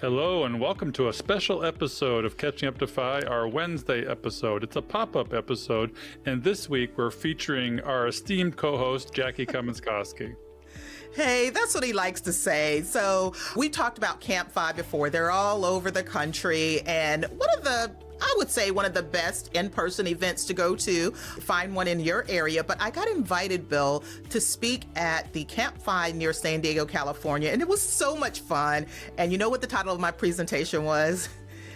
Hello and welcome to a special episode of Catching Up to F.I.R.E, our Wednesday episode. It's a pop-up episode, and this week we're featuring our esteemed co-host, Jackie Cummings Koski. Hey, that's what he likes to say. So we talked about CampFI before. They're all over the country, and I would say one of the best in-person events to go to. Find one in your area. But I got invited, Bill, to speak at the CampFI near San Diego, California, and it was so much fun. And you know what the title of my presentation was?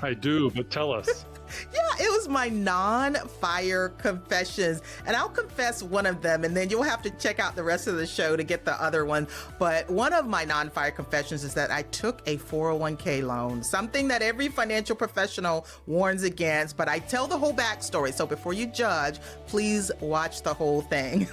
I do, but tell us. Yeah, it was my non-fire confessions. And I'll confess one of them, and then you'll have to check out the rest of the show to get the other one. But one of my non-fire confessions is that I took a 401k loan, something that every financial professional warns against, but I tell the whole backstory. So before you judge, please watch the whole thing.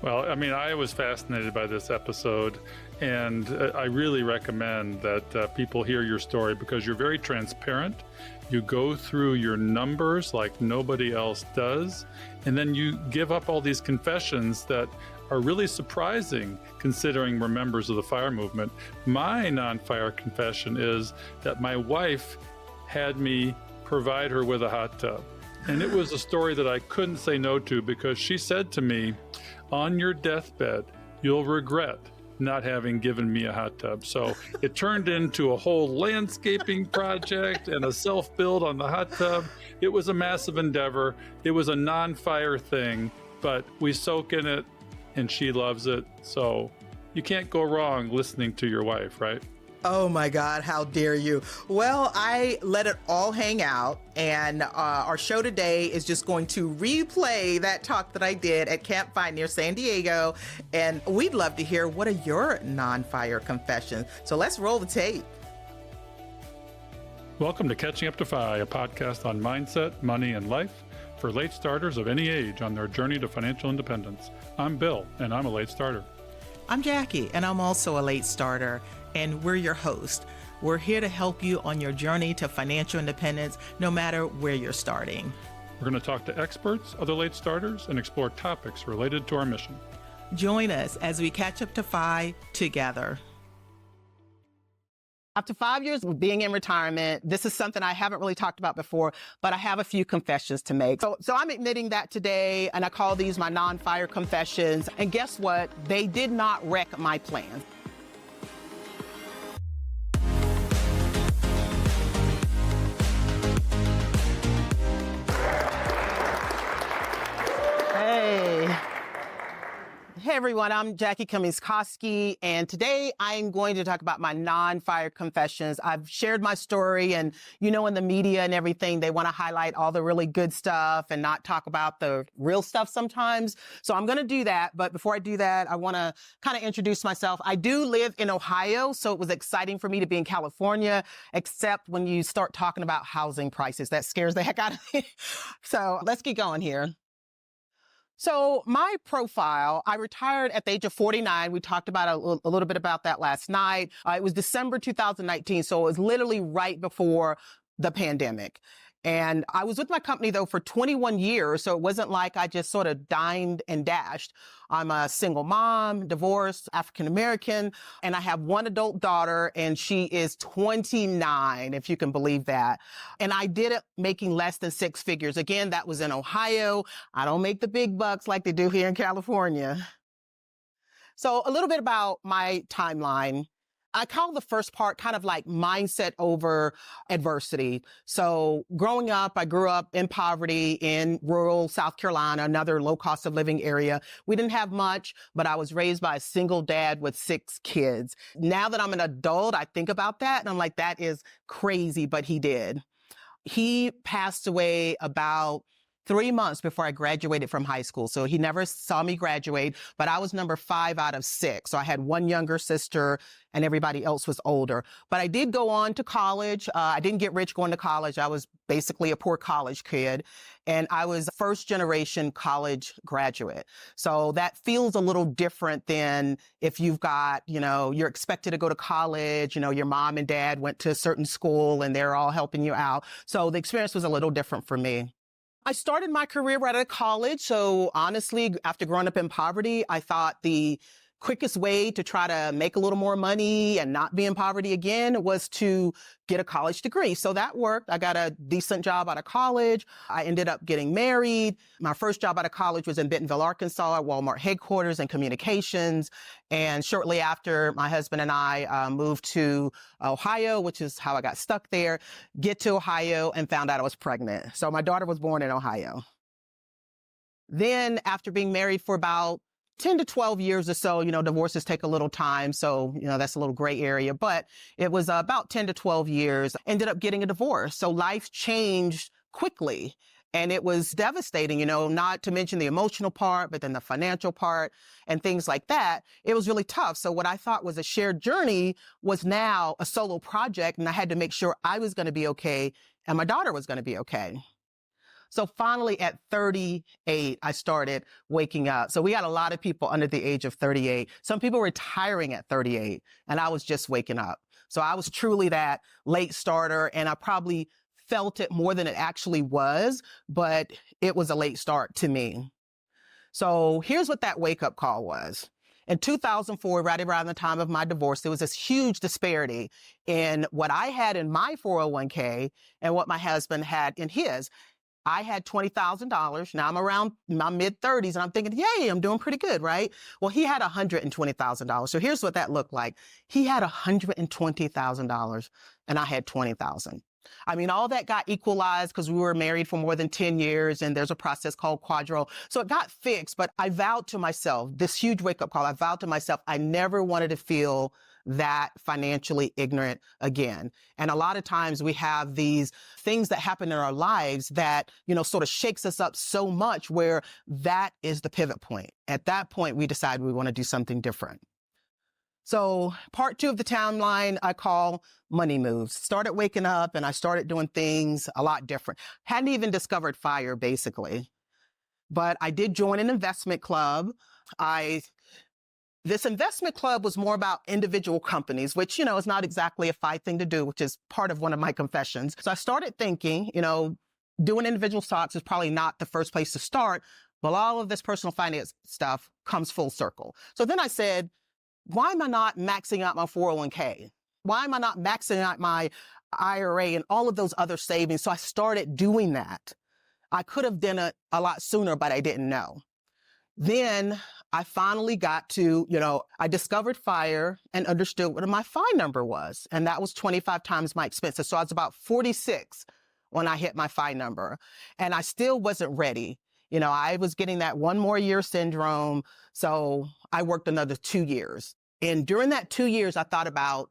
Well, I mean, I was fascinated by this episode, and I really recommend that people hear your story because you're very transparent. You go through your numbers like nobody else does, and then you give up all these confessions that are really surprising considering we're members of the FIRE movement. My non-FIRE confession is that my wife had me provide her with a hot tub. And it was a story that I couldn't say no to because she said to me, on your deathbed, you'll regret not having given me a hot tub. So it turned into a whole landscaping project and a self-build on the hot tub. It was a massive endeavor. It was a non-fire thing, but we soak in it and she loves it. So you can't go wrong listening to your wife, right? Oh my God, how dare you? Well, I let it all hang out, and our show today is just going to replay that talk that I did at CampFI near San Diego, and we'd love to hear what are your non-fire confessions. So let's roll the tape. Welcome to Catching Up to F.I.R.E, a podcast on mindset, money, and life for late starters of any age on their journey to financial independence. I'm Bill, and I'm a late starter. I'm Jackie, and I'm also a late starter, and we're your host. We're here to help you on your journey to financial independence, no matter where you're starting. We're going to talk to experts, other late starters, and explore topics related to our mission. Join us as we catch up to FI together. After 5 years of being in retirement, this is something I haven't really talked about before, but I have a few confessions to make. So I'm admitting that today, and I call these my non-fire confessions. And guess what? They did not wreck my plans. Hey everyone, I'm Jackie Cummings Koski, and today I'm going to talk about my non-fire confessions. I've shared my story, and in the media and everything, they want to highlight all the really good stuff and not talk about the real stuff sometimes. So I'm going to do that. But before I do that, I want to kind of introduce myself. I do live in Ohio, so it was exciting for me to be in California, except when you start talking about housing prices. That scares the heck out of me. So let's get going here. So my profile, I retired at the age of 49. We talked about a little bit about that last night. It was December 2019, so it was literally right before the pandemic. And I was with my company, though, for 21 years, so it wasn't like I just sort of dined and dashed. I'm a single mom, divorced, African-American, and I have one adult daughter, and she is 29, if you can believe that. And I did it making less than six figures. Again, that was in Ohio. I don't make the big bucks like they do here in California. So a little bit about my timeline. I call the first part kind of like mindset over adversity. So growing up, I grew up in poverty in rural South Carolina, another low cost of living area. We didn't have much, but I was raised by a single dad with 6 kids. Now that I'm an adult, I think about that and I'm like, that is crazy, but he did. He passed away about 3 months before I graduated from high school. So he never saw me graduate, but I was number 5 out of 6. So I had one younger sister and everybody else was older. But I did go on to college. I didn't get rich going to college. I was basically a poor college kid. And I was a first generation college graduate. So that feels a little different than if you've got, you're expected to go to college, your mom and dad went to a certain school and they're all helping you out. So the experience was a little different for me. I started my career right out of college. So honestly, after growing up in poverty, I thought the quickest way to try to make a little more money and not be in poverty again was to get a college degree. So that worked. I got a decent job out of college. I ended up getting married. My first job out of college was in Bentonville, Arkansas, at Walmart headquarters and communications. And shortly after, my husband and I moved to Ohio, which is how I got stuck there, get to Ohio and found out I was pregnant. So my daughter was born in Ohio. Then after being married for about 10 to 12 years or so, divorces take a little time. So, that's a little gray area, but it was about 10 to 12 years, ended up getting a divorce. So life changed quickly and it was devastating, not to mention the emotional part, but then the financial part and things like that. It was really tough. So what I thought was a shared journey was now a solo project, and I had to make sure I was going to be okay and my daughter was going to be okay. So finally at 38, I started waking up. So we had a lot of people under the age of 38. Some people retiring at 38, and I was just waking up. So I was truly that late starter, and I probably felt it more than it actually was, but it was a late start to me. So here's what that wake-up call was. In 2004, right around the time of my divorce, there was this huge disparity in what I had in my 401k and what my husband had in his. I had $20,000. Now I'm around my mid-30s and I'm thinking, yay, I'm doing pretty good, right? Well, he had $120,000. So here's what that looked like. He had $120,000 and I had $20,000. I mean, all that got equalized because we were married for more than 10 years and there's a process called quadro. So it got fixed, but I vowed to myself, this huge wake-up call, I vowed to myself, I never wanted to feel that financially ignorant again. And a lot of times we have these things that happen in our lives that, sort of shakes us up so much where that is the pivot point. At that point, we decide we want to do something different. So part 2 of the timeline I call money moves. Started waking up and I started doing things a lot different. Hadn't even discovered FIRE basically, but I did join an investment club. This investment club was more about individual companies, which, is not exactly a FI thing to do, which is part of one of my confessions. So I started thinking, doing individual stocks is probably not the first place to start, but all of this personal finance stuff comes full circle. So then I said, why am I not maxing out my 401k? Why am I not maxing out my IRA and all of those other savings? So I started doing that. I could have done it a lot sooner, but I didn't know. Then I finally got to, I discovered FIRE and understood what my FI number was. And that was 25 times my expenses. So I was about 46 when I hit my FI number. And I still wasn't ready. I was getting that one more year syndrome. So I worked another 2 years. And during that 2 years, I thought about,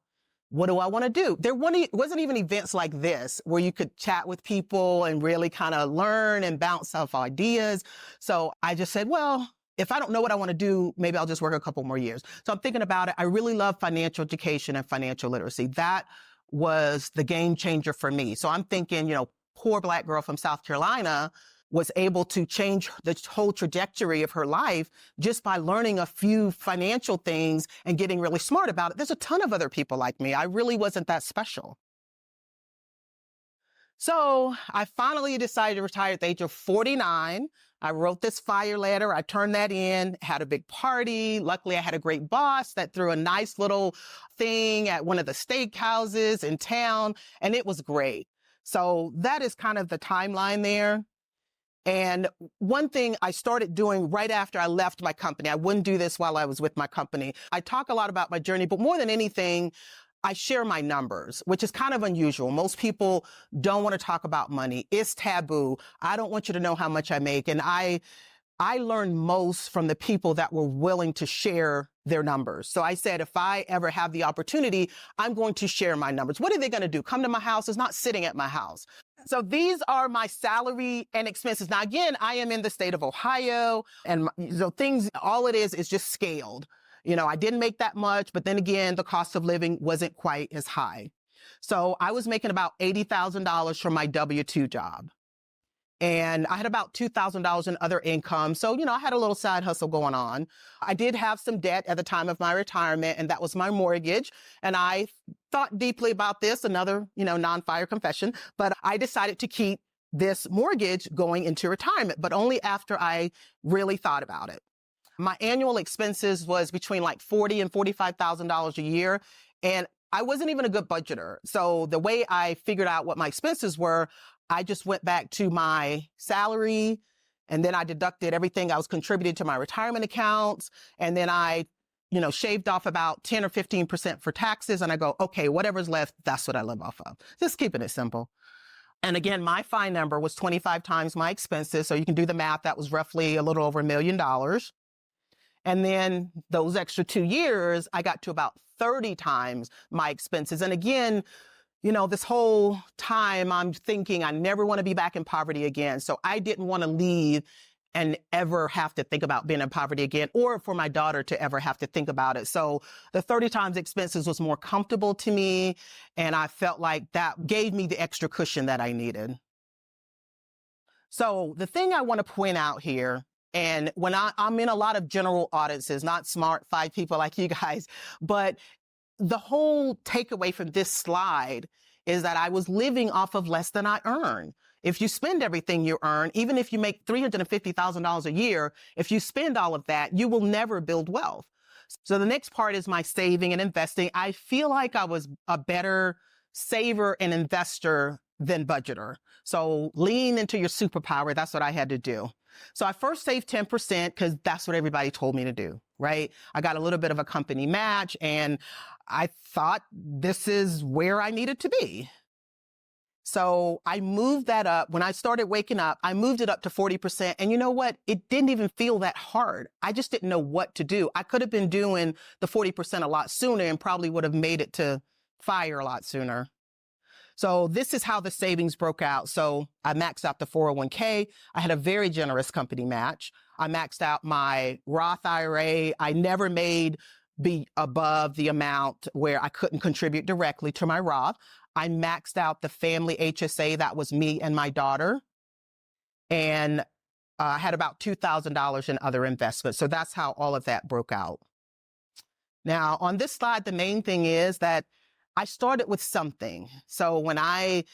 what do I want to do? There wasn't even events like this where you could chat with people and really kind of learn and bounce off ideas. So I just said, well, if I don't know what I want to do, maybe I'll just work a couple more years. So I'm thinking about it. I really love financial education and financial literacy. That was the game changer for me. So I'm thinking, poor Black girl from South Carolina was able to change the whole trajectory of her life just by learning a few financial things and getting really smart about it. There's a ton of other people like me. I really wasn't that special. So I finally decided to retire at the age of 49. I wrote this FIRE letter. I turned that in, had a big party. Luckily, I had a great boss that threw a nice little thing at one of the steakhouses in town, and it was great. So that is kind of the timeline there. And one thing I started doing right after I left my company, I wouldn't do this while I was with my company. I talk a lot about my journey, but more than anything, I share my numbers, which is kind of unusual. Most people don't want to talk about money. It's taboo. I don't want you to know how much I make. And I learned most from the people that were willing to share their numbers. So I said, if I ever have the opportunity, I'm going to share my numbers. What are they going to do? Come to my house? It's not sitting at my house. So these are my salary and expenses. Now, again, I am in the state of Ohio, and all it is just scaled. I didn't make that much, but then again, the cost of living wasn't quite as high. So I was making about $80,000 from my W-2 job. And I had about $2,000 in other income. So, I had a little side hustle going on. I did have some debt at the time of my retirement, and that was my mortgage. And I thought deeply about this, another, non-FIRE confession, but I decided to keep this mortgage going into retirement, but only after I really thought about it. My annual expenses was between like $40,000 and $45,000 a year. And I wasn't even a good budgeter. So the way I figured out what my expenses were, I just went back to my salary, and then I deducted everything I was contributing to my retirement accounts. And then I, shaved off about 10 or 15% for taxes. And I go, okay, whatever's left, that's what I live off of. Just keeping it simple. And again, my FI number was 25 times my expenses. So you can do the math. That was roughly a little over $1 million. And then those extra 2 years, I got to about 30 times my expenses. And again, this whole time I'm thinking I never want to be back in poverty again. So I didn't want to leave and ever have to think about being in poverty again, or for my daughter to ever have to think about it. So the 30 times expenses was more comfortable to me. And I felt like that gave me the extra cushion that I needed. So the thing I want to point out here, and when I'm in a lot of general audiences, not smart 5 people like you guys, but the whole takeaway from this slide is that I was living off of less than I earned. If you spend everything you earn, even if you make $350,000 a year, if you spend all of that, you will never build wealth. So the next part is my saving and investing. I feel like I was a better saver and investor than budgeter. So lean into your superpower. That's what I had to do. So I first saved 10% because that's what everybody told me to do, right? I got a little bit of a company match and I thought this is where I needed to be. So I moved that up. When I started waking up, I moved it up to 40%. And you know what? It didn't even feel that hard. I just didn't know what to do. I could have been doing the 40% a lot sooner and probably would have made it to FIRE a lot sooner. So this is how the savings broke out. So I maxed out the 401k. I had a very generous company match. I maxed out my Roth IRA. I never made be above the amount where I couldn't contribute directly to my Roth. I maxed out the family HSA. That was me and my daughter. And I had about $2,000 in other investments. So that's how all of that broke out. Now, on this slide, the main thing is that I started with something. So when I,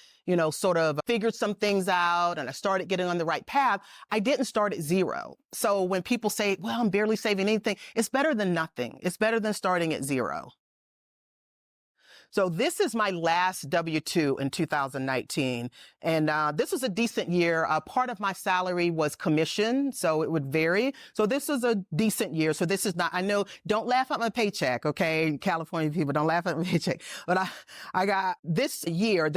sort of figured some things out and I started getting on the right path, I didn't start at zero. So when people say, well, I'm barely saving anything, it's better than nothing. It's better than starting at zero. So this is my last W-2 in 2019. And this was a decent year. Part of my salary was commission, so it would vary. So this is a decent year. So this is not, I know, don't laugh at my paycheck, okay? California people, don't laugh at my paycheck. But I got this year,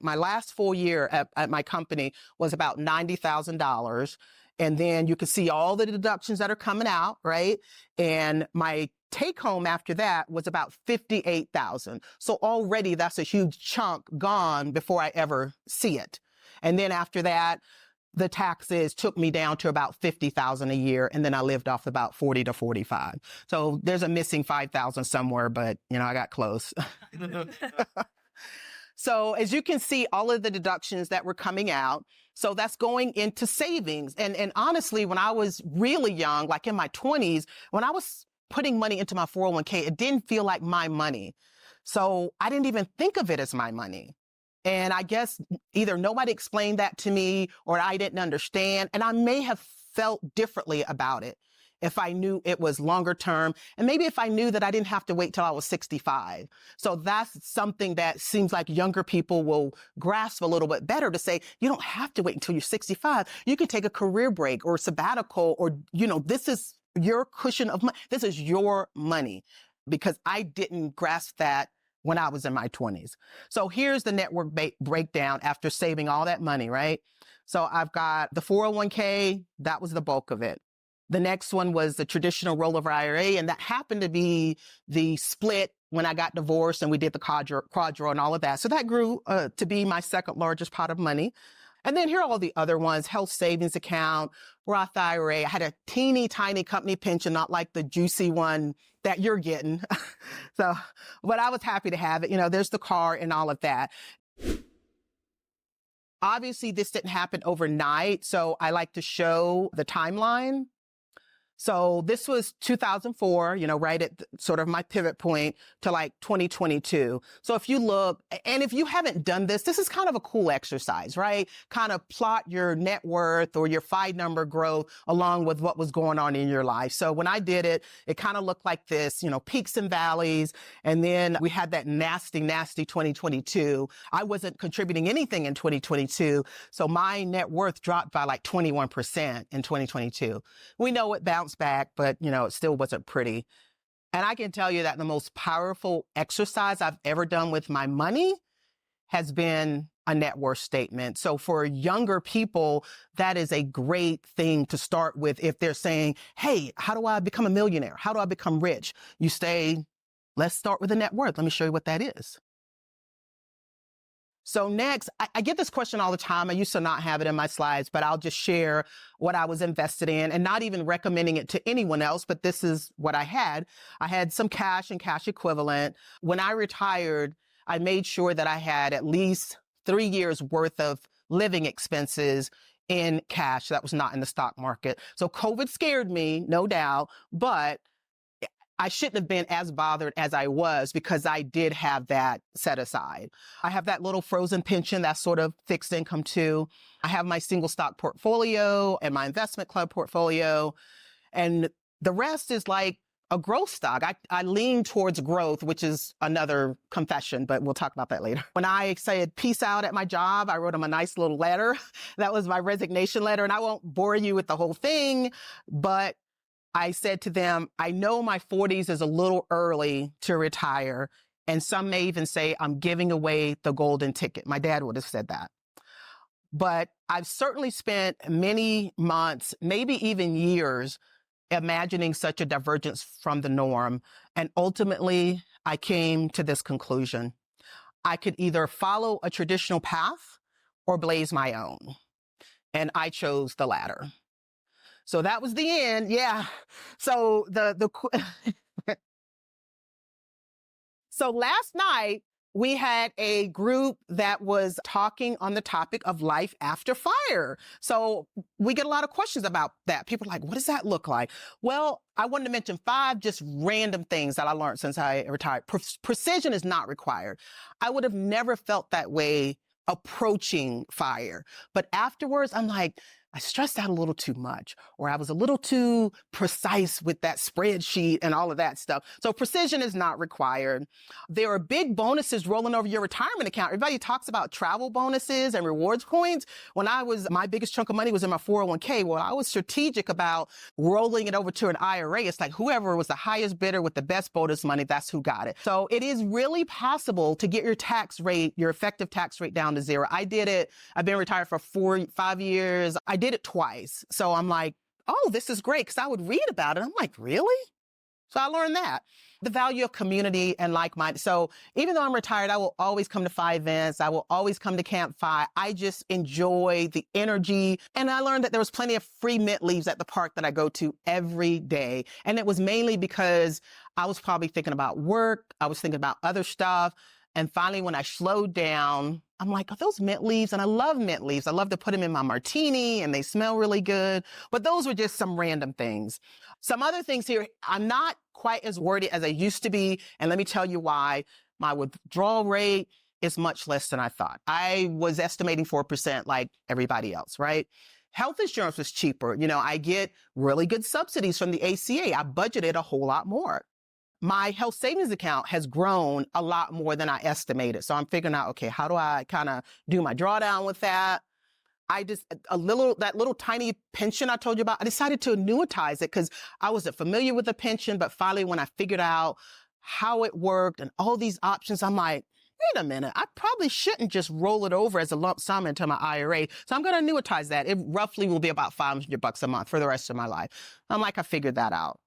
my last full year at my company was about $90,000. And then you can see all the deductions that are coming out, right? And my take home after that was about $58,000. So already that's a huge chunk gone before I ever see it. And then after that, the taxes took me down to about $50,000 a year. And then I lived off about 40 to 45. So there's a missing 5,000 somewhere, but I got close. So as you can see, all of the deductions that were coming out, so that's going into savings. And honestly, when I was really young, like in my 20s, when I was putting money into my 401k, it didn't feel like my money. So I didn't even think of it as my money. And I guess either nobody explained that to me or I didn't understand. And I may have felt differently about it if I knew it was longer term. And maybe if I knew that I didn't have to wait till I was 65. So that's something that seems like younger people will grasp a little bit better, to say, you don't have to wait until you're 65. You can take a career break or sabbatical, or, this is your cushion of money. This is your money, because I didn't grasp that when I was in my 20s. So here's the network breakdown after saving all that money, right? So I've got the 401k, that was the bulk of it. The next one was the traditional rollover IRA, and that happened to be the split when I got divorced and we did the quad draw and all of that. So that grew to be my second largest pot of money. And then here are all the other ones: health savings account, Roth IRA. I had a teeny tiny company pension, not like the juicy one that you're getting. So, but I was happy to have it. There's the car and all of that. Obviously, this didn't happen overnight, so I like to show the timeline. So this was 2004, right at sort of my pivot point to like 2022. So if you look, and if you haven't done this, this is kind of a cool exercise, right? Kind of plot your net worth or your FI number growth along with what was going on in your life. So when I did it, it kind of looked like this, peaks and valleys. And then we had that nasty 2022. I wasn't contributing anything in 2022. So my net worth dropped by like 21% in 2022. We know it bounced back, but it still wasn't pretty. And I can tell you that the most powerful exercise I've ever done with my money has been a net worth statement. So for younger people, that is a great thing to start with. If they're saying, hey, how do I become a millionaire? How do I become rich? You say, let's start with a net worth. Let me show you what that is. So next, I get this question all the time. I used to not have it in my slides, but I'll just share what I was invested in and not even recommending it to anyone else, but this is what I had. I had some cash and cash equivalent. When I retired, I made sure that I had at least 3 years worth of living expenses in cash that was not in the stock market. So COVID scared me, no doubt, but I shouldn't have been as bothered as I was because I did have that set aside. I have that little frozen pension, that's sort of fixed income too. I have my single stock portfolio and my investment club portfolio. And the rest is like a growth stock. I lean towards growth, which is another confession, but we'll talk about that later. When I said peace out at my job, I wrote them a nice little letter. That was my resignation letter. And I won't bore you with the whole thing, but I said to them, I know my 40s is a little early to retire. And some may even say I'm giving away the golden ticket. My dad would have said that. But I've certainly spent many months, maybe even years, imagining such a divergence from the norm. And ultimately, I came to this conclusion. I could either follow a traditional path or blaze my own. And I chose the latter. So that was the end. Yeah. So so last night we had a group that was talking on the topic of life after fire. So we get a lot of questions about that. People are like, what does that look like? Well, I wanted to mention 5 just random things that I learned since I retired. Precision is not required. I would have never felt that way approaching fire. But afterwards, I'm like, I stressed out a little too much, or I was a little too precise with that spreadsheet and all of that stuff. So precision is not required. There are big bonuses rolling over your retirement account. Everybody talks about travel bonuses and rewards points. My biggest chunk of money was in my 401k. Well, I was strategic about rolling it over to an IRA. It's like whoever was the highest bidder with the best bonus money, that's who got it. So it is really possible to get your tax rate, your effective tax rate down to 0. I did it. I've been retired for 5 years. I did it twice. So I'm like, oh, this is great, because I would read about it. I'm like, really? So I learned that. The value of community and like-minded. So even though I'm retired, I will always come to FI events. I will always come to CampFI. I just enjoy the energy. And I learned that there was plenty of free mint leaves at the park that I go to every day. And it was mainly because I was probably thinking about work. I was thinking about other stuff. And finally, when I slowed down, I'm like, are those mint leaves? And I love mint leaves. I love to put them in my martini and they smell really good. But those were just some random things. Some other things here, I'm not quite as wordy as I used to be. And let me tell you why. My withdrawal rate is much less than I thought. I was estimating 4% like everybody else, right? Health insurance was cheaper. I get really good subsidies from the ACA. I budgeted a whole lot more. My health savings account has grown a lot more than I estimated. So I'm figuring out, okay, how do I kind of do my drawdown with that? That little tiny pension I told you about, I decided to annuitize it because I wasn't familiar with the pension. But finally, when I figured out how it worked and all these options, I'm like, wait a minute, I probably shouldn't just roll it over as a lump sum into my IRA. So I'm going to annuitize that. It roughly will be about $500 a month for the rest of my life. I'm like, I figured that out.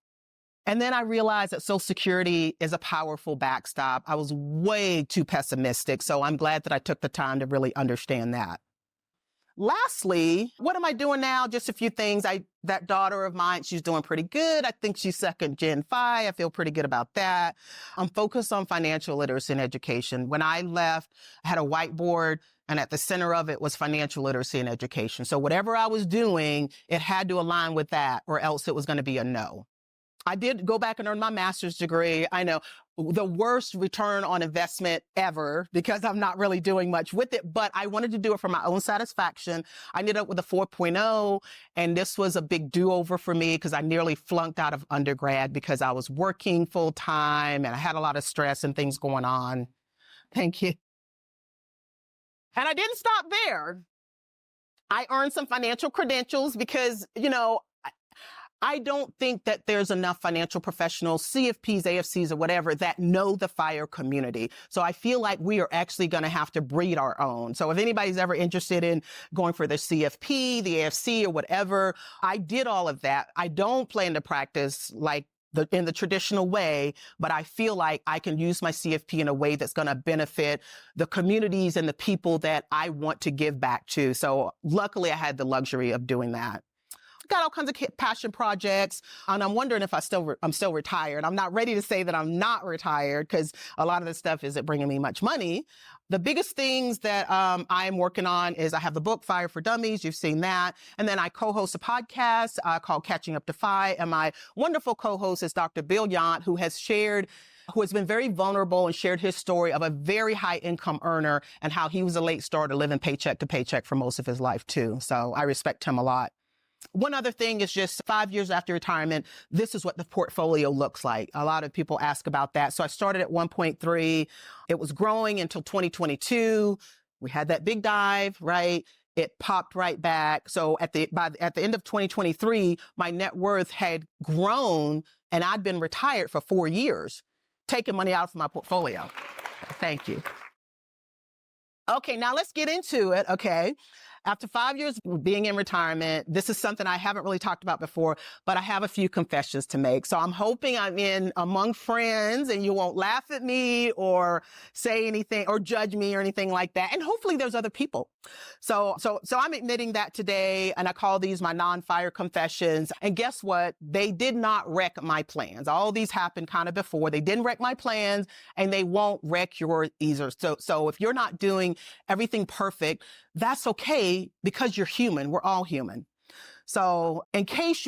And then I realized that Social Security is a powerful backstop. I was way too pessimistic. So I'm glad that I took the time to really understand that. Lastly, what am I doing now? Just a few things. That daughter of mine, she's doing pretty good. I think she's second Gen Phi. I feel pretty good about that. I'm focused on financial literacy and education. When I left, I had a whiteboard, and at the center of it was financial literacy and education. So whatever I was doing, it had to align with that, or else it was going to be a no. I did go back and earn my master's degree. I know, the worst return on investment ever, because I'm not really doing much with it, but I wanted to do it for my own satisfaction. I ended up with a 4.0, and this was a big do-over for me because I nearly flunked out of undergrad because I was working full time and I had a lot of stress and things going on. Thank you. And I didn't stop there. I earned some financial credentials because, I don't think that there's enough financial professionals, CFPs, AFCs, or whatever, that know the FIRE community. So I feel like we are actually going to have to breed our own. So if anybody's ever interested in going for the CFP, the AFC, or whatever, I did all of that. I don't plan to practice in the traditional way, but I feel like I can use my CFP in a way that's going to benefit the communities and the people that I want to give back to. So luckily I had the luxury of doing that. Got all kinds of passion projects, and I'm wondering if I'm still retired. I'm not ready to say that I'm not retired because a lot of this stuff isn't bringing me much money. The biggest things that I'm working on is I have the book F.I.R.E for Dummies. You've seen that. And then I co-host a podcast called Catching Up to F.I.R.E. And my wonderful co-host is Dr. Bill Yount, who has been very vulnerable and shared his story of a very high income earner and how he was a late starter living paycheck to paycheck for most of his life too. So I respect him a lot. One other thing is just 5 years after retirement, this is what the portfolio looks like. A lot of people ask about that. So I started at 1.3. It was growing until 2022. We had that big dive, right? It popped right back. So at the end of 2023, my net worth had grown, and I'd been retired for 4 years, taking money out of my portfolio. Thank you. Okay, now let's get into it, okay? After 5 years of being in retirement, this is something I haven't really talked about before, but I have a few confessions to make. So I'm hoping I'm in among friends and you won't laugh at me or say anything or judge me or anything like that. And hopefully there's other people. So I'm admitting that today, and I call these my non-FIRE confessions. And guess what? They did not wreck my plans. All these happened kind of before. They didn't wreck my plans, and they won't wreck yours either. So if you're not doing everything perfect, that's okay, because you're human. We're all human. So in case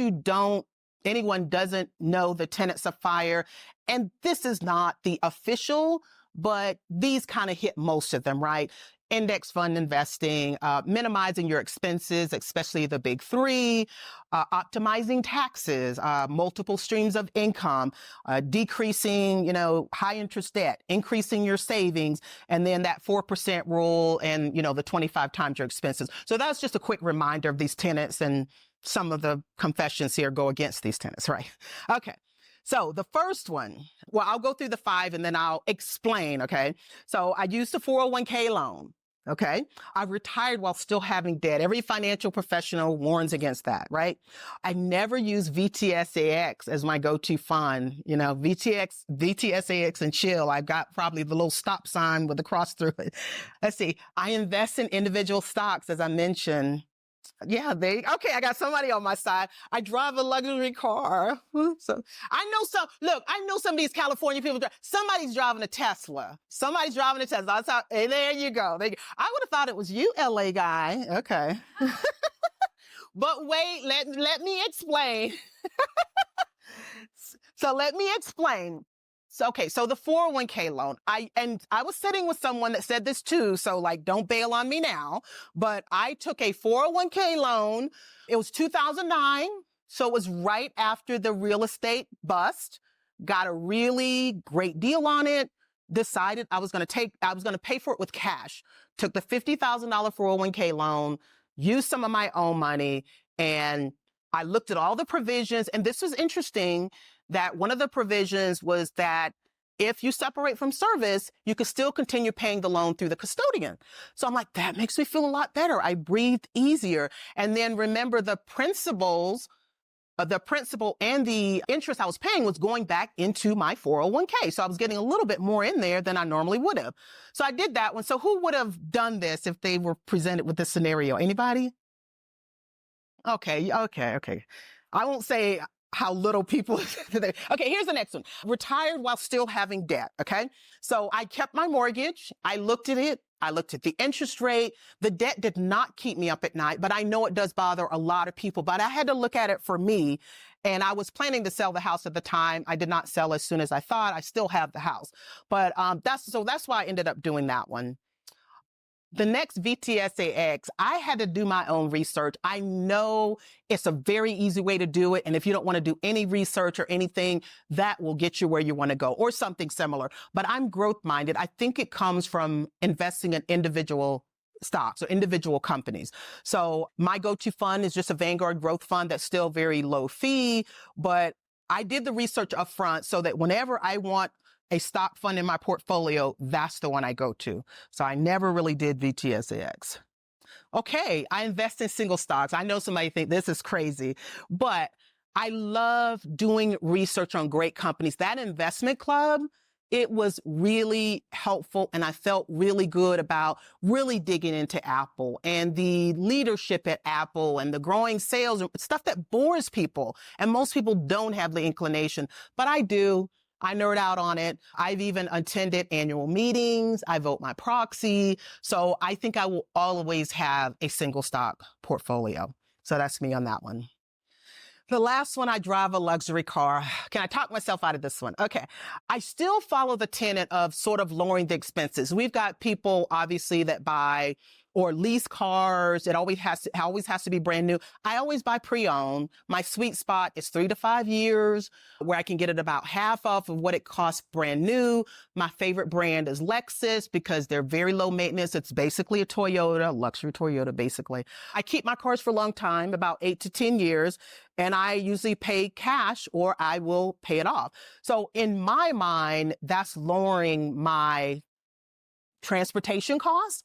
anyone doesn't know the tenets of FIRE, and this is not the official, but these kind of hit most of them, right? Index fund investing, minimizing your expenses, especially the big three, optimizing taxes, multiple streams of income, decreasing, high interest debt, increasing your savings, and then that 4% rule and, the 25 times your expenses. So that's just a quick reminder of these tenets, and some of the confessions here go against these tenets, right? Okay. So the first one, I'll go through the 5 and then I'll explain, okay? So I used the 401k loan, okay? I retired while still having debt. Every financial professional warns against that, right? I never use VTSAX as my go-to fund. VTSAX and chill. I've got probably the little stop sign with the cross through it. Let's see. I invest in individual stocks, as I mentioned. Yeah, I got somebody on my side. I drive a luxury car. So I know some of these California people, somebody's driving a Tesla. That's how, and there you go. I would have thought it was you, LA guy. Okay. But wait, let me explain. So let me explain. So the 401k loan, I was sitting with someone that said this too. So don't bail on me now, but I took a 401k loan. It was 2009. So it was right after the real estate bust, got a really great deal on it, decided I was going to pay for it with cash, took the $50,000 401k loan, used some of my own money, and I looked at all the provisions. And this was interesting, that one of the provisions was that if you separate from service, you could still continue paying the loan through the custodian. So I'm like, that makes me feel a lot better. I breathed easier. And then remember, the principals the principal and the interest I was paying was going back into my 401k. So I was getting a little bit more in there than I normally would have. So I did that one. So who would have done this if they were presented with this scenario? Anybody? Okay. I won't say how little people. Okay, here's the next one. Retired while still having debt. Okay. So I kept my mortgage. I looked at it. I looked at the interest rate. The debt did not keep me up at night, but I know it does bother a lot of people. But I had to look at it for me. And I was planning to sell the house at the time. I did not sell as soon as I thought. I still have the house. But that's why I ended up doing that one. The next VTSAX, I had to do my own research. I know it's a very easy way to do it. And if you don't want to do any research or anything, that will get you where you want to go or something similar. But I'm growth minded. I think it comes from investing in individual stocks or individual companies. So my go-to fund is just a Vanguard growth fund that's still very low fee, but I did the research up front so that whenever I want a stock fund in my portfolio, that's the one I go to. So I never really did VTSAX. Okay, I invest in single stocks. I know somebody think this is crazy, but I love doing research on great companies. That investment club, it was really helpful, and I felt really good about really digging into Apple and the leadership at Apple and the growing sales and stuff that bores people. And most people don't have the inclination, but I do. I nerd out on it. I've even attended annual meetings. I vote my proxy. So I think I will always have a single stock portfolio. So that's me on that one. The last one, I drive a luxury car. Can I talk myself out of this one? Okay. I still follow the tenet of sort of lowering the expenses. We've got people, obviously, that buy or lease cars. It always has to be brand new. I always buy pre-owned. My sweet spot is 3 to 5 years, where I can get it about half off of what it costs brand new. My favorite brand is Lexus because they're very low maintenance. It's basically a Toyota, luxury Toyota, basically. I keep my cars for a long time, about 8 to 10 years, and I usually pay cash or I will pay it off. So in my mind, that's lowering my transportation costs.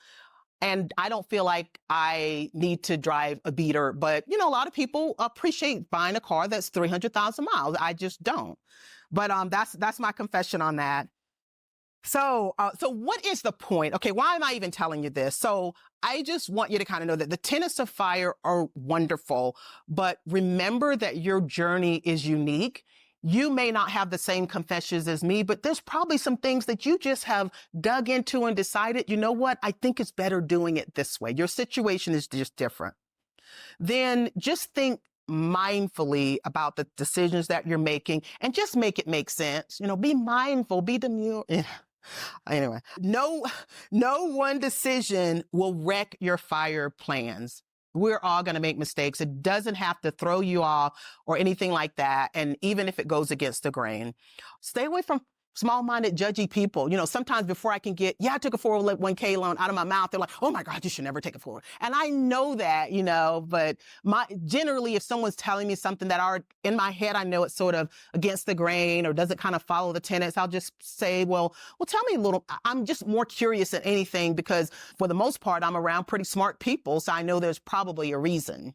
And I don't feel like I need to drive a beater, but a lot of people appreciate buying a car that's 300,000 miles. I just don't. But that's my confession on that. So what is the point? Okay, why am I even telling you this? So I just want you to kind of know that the tenets of FIRE are wonderful, but remember that your journey is unique. You may not have the same confessions as me, but there's probably some things that you just have dug into and decided, you know what? I think it's better doing it this way. Your situation is just different. Then just think mindfully about the decisions that you're making and just make it make sense. Be mindful, be demure. Anyway, no one decision will wreck your FIRE plans. We're all going to make mistakes. It doesn't have to throw you off or anything like that. And even if it goes against the grain, stay away from small-minded, judgy people. Sometimes before I can get, I took a 401k loan out of my mouth, they're like, oh my God, you should never take a 401k. And I know that, but generally, if someone's telling me something that are in my head, I know it's sort of against the grain or doesn't kind of follow the tenets, I'll just say, well, tell me a little. I'm just more curious than anything because for the most part, I'm around pretty smart people. So I know there's probably a reason.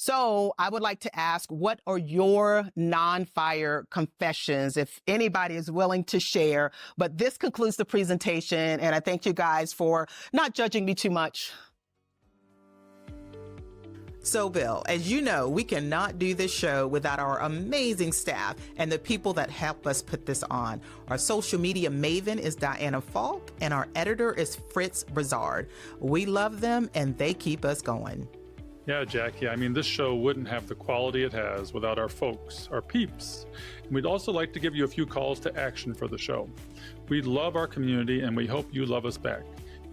So I would like to ask, what are your non-FIRE confessions, if anybody is willing to share? But this concludes the presentation, and I thank you guys for not judging me too much. So, Bill, as you know, we cannot do this show without our amazing staff and the people that help us put this on. Our social media maven is Diana Falk, and our editor is Fritz Brizard. We love them, and they keep us going. Yeah, Jackie, this show wouldn't have the quality it has without our folks, our peeps. And we'd also like to give you a few calls to action for the show. We love our community and we hope you love us back.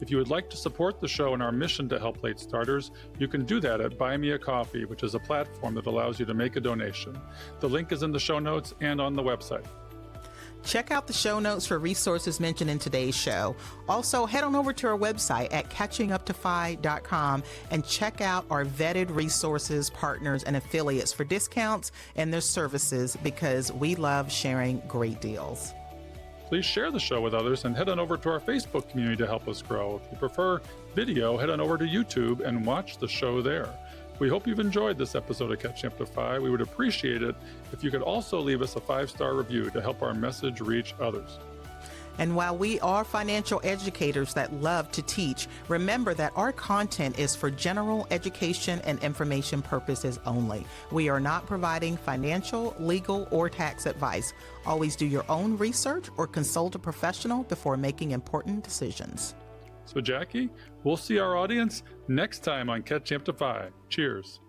If you would like to support the show and our mission to help late starters, you can do that at Buy Me a Coffee, which is a platform that allows you to make a donation. The link is in the show notes and on the website. Check out the show notes for resources mentioned in today's show. Also, head on over to our website at catchinguptofi.com and check out our vetted resources, partners, and affiliates for discounts and their services because we love sharing great deals. Please share the show with others and head on over to our Facebook community to help us grow. If you prefer video, head on over to YouTube and watch the show there. We hope you've enjoyed this episode of Catching Up to Fi. We would appreciate it if you could also leave us a 5-star review to help our message reach others. And while we are financial educators that love to teach, remember that our content is for general education and information purposes only. We are not providing financial, legal, or tax advice. Always do your own research or consult a professional before making important decisions. So, Jackie, we'll see our audience next time on Catching Up to Fi. Cheers.